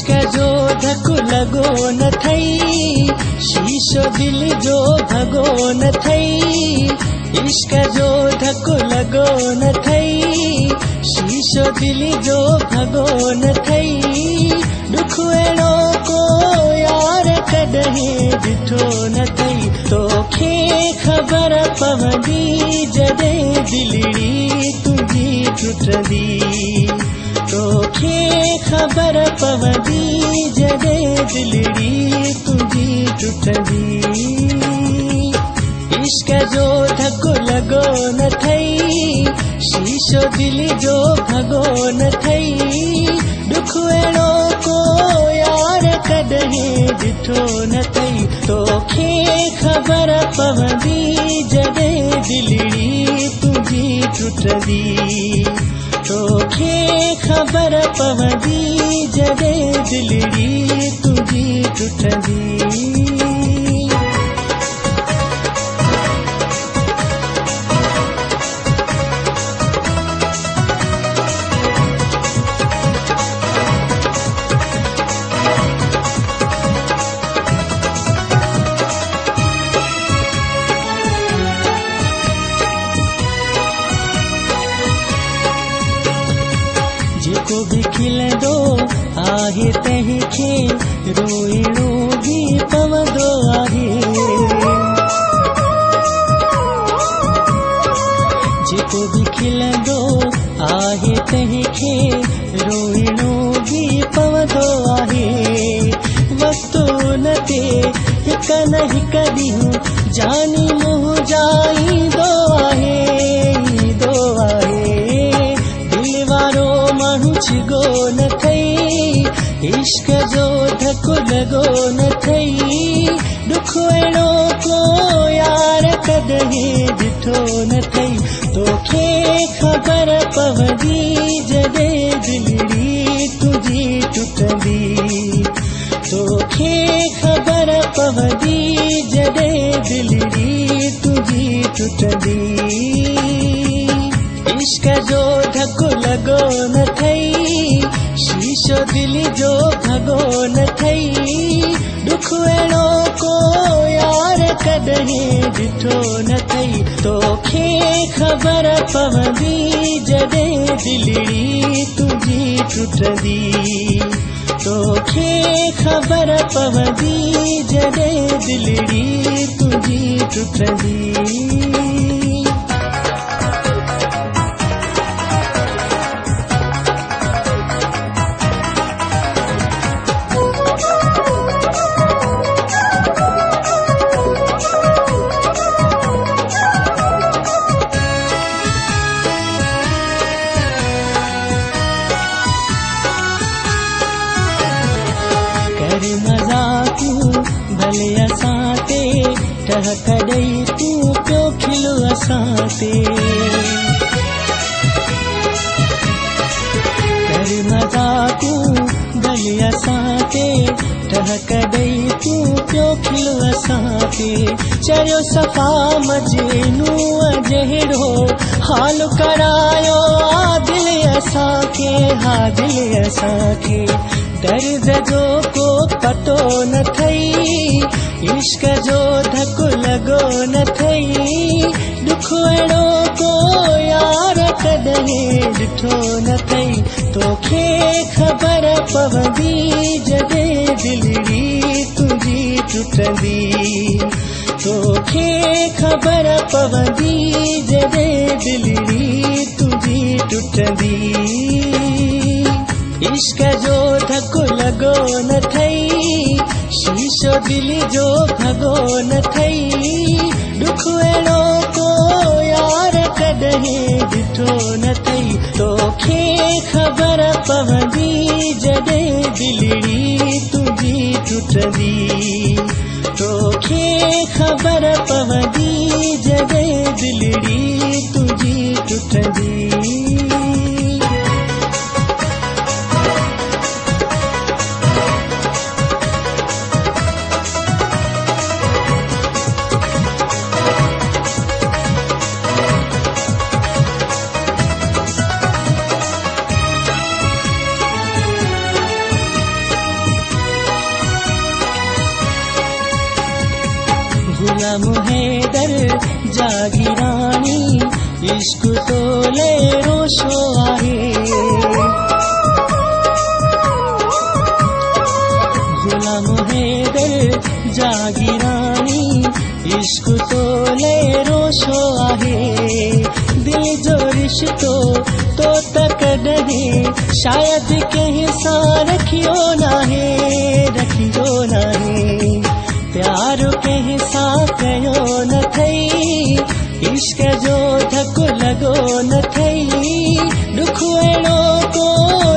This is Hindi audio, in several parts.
इश्क जो धक लगो न थई, शीशो दिल जो भगो न थई। इश्क जो धक लगो न थई, शीशो दिल जो भगो न थई। दुख अहिड़ो को यार कॾहिं ॾिठो न थई, तोखे ख़बर पवंदी जॾहिं दिलड़ी तुंहिंजी टुटंदी। तोखे ख़बर पवंदी जॾहिं दिलड़ी तुंहिंजी टुटंदी। इश्क जो धक लगो न थई, शीशो दिल जो भगो न थई। दुख अहिड़ो को यार कॾहिं ॾिठो न थई, तोखे ख़बर पवंदी जॾहिं दिलड़ी तुंहिंजी टुटंदी। तोखे ख़बर पवंदी जॾहिं दिलड़ी तुंहिंजी टुटंदी। जेको भी खिलंदो आहे तंहिंखे रोइणो भी पवंदो आहे। जेको भी खिलंदो आहे तंहिंखे रोइणो भी पवंदो आहे। वक़्तु उन ते हिक न हिक ॾींहुं जानी मुंहुं जाईंदो आहे, ईंदो आहे। दिल वारो माण्हू छिगो न थई, इश्क जो धक लगो न थई। दुख अहिड़ो को यार कॾहिं ॾिठो न थई, तोखे ख़बर पवंदी जॾहिं दिलड़ी तुंहिंजी टुटंदी। तोखे ख़बर पवंदी जॾहिं दिलड़ी तुंहिंजी टुटंदी। इश्क जो धक लगो न थई, शीशो दिल जो भगो न थई। दुख अहिड़ो को यार कॾहिं ॾिठो न थई, तोखे ख़बर पवंदी जॾहिं दिलड़ी तुंहिंजी टुटंदी। तोखे ख़बर पवंदी जॾहिं दिलड़ी तुंहिंजी टुटंदी। मज़ाक़ूं भले असां ते, टहक ॾेई तूं पियो खिलो असां ते। कर मज़ाक़ूं भले असां ते, टहक ॾेई तूं पियो खिलो असां ते। चरियो सफ़ा मजनूअ जहिड़ो हाल करायो आ दिल असांखे, हा दिल असांखे। दर्द जो को पतो न थई, इश्क जो धक लगो न थई। दुख अहिड़ो को यार कॾहिं ॾिठो न थई, तोखे ख़बर पवंदी जॾहिं दिलड़ी तुंहिंजी टुटंदी। तोखे ख़बर पवंदी जॾहिं दिलड़ी तुंहिंजी टुटंदी। इश्क जो धक लगो न थई, शीशो दिल जो भगो न थई। दुख अहिड़ो को यार कॾहिं ॾिठो न थई, तोखे ख़बर पवंदी जॾहिं दिलड़ी तुंहिंजी टुटंदी। तोखे ख़बर पवंदी जॾहिं दिलड़ी तुंहिंजी टुटंदी। इश्क तोले रोशो आहे गुलाम हैदर जागीरानी इश्क तोले रोशो आहे दिल जो रिश्तो तो तक डहे शायद कहीं सा रखियो नाहे प्यार कहीं सा कयो न थई इश्क जो धक लगो न थई दुख अड़ो को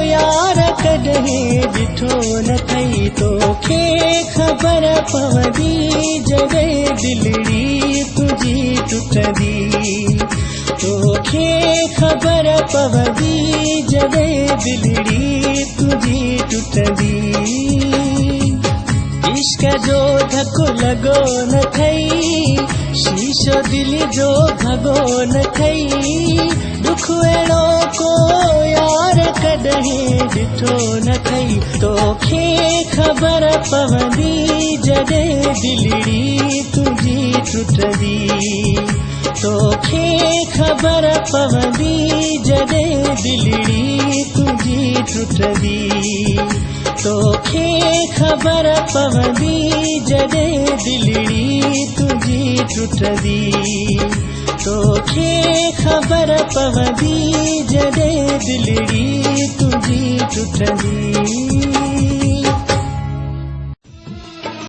यार कॾहिं ॾिठो न थई तोखे ख़बर पवंदी जॾहिं दिलड़ी तुझी टुटंदी तोखे ख़बर पवंदी जॾहिं दिलड़ी तुझी टुटंदी इश्क जो धक लगो न थई शीशो दिल जो भगो न थई दुख अड़ो को यार कॾहिं ॾिठो न थई तोखे ख़बर पवंदी जॾहिं दिलड़ी तुझी टुटंदी तोखे ख़बर पवंदी जॾहिं दिलड़ी तुझी टुटंदी तोखे ख़बर पवंदी जॾहिं दिलड़ी तुझी टुटंदी तोखे ख़बर पवंदी जॾहिं दिलड़ी तुझी टुटंदी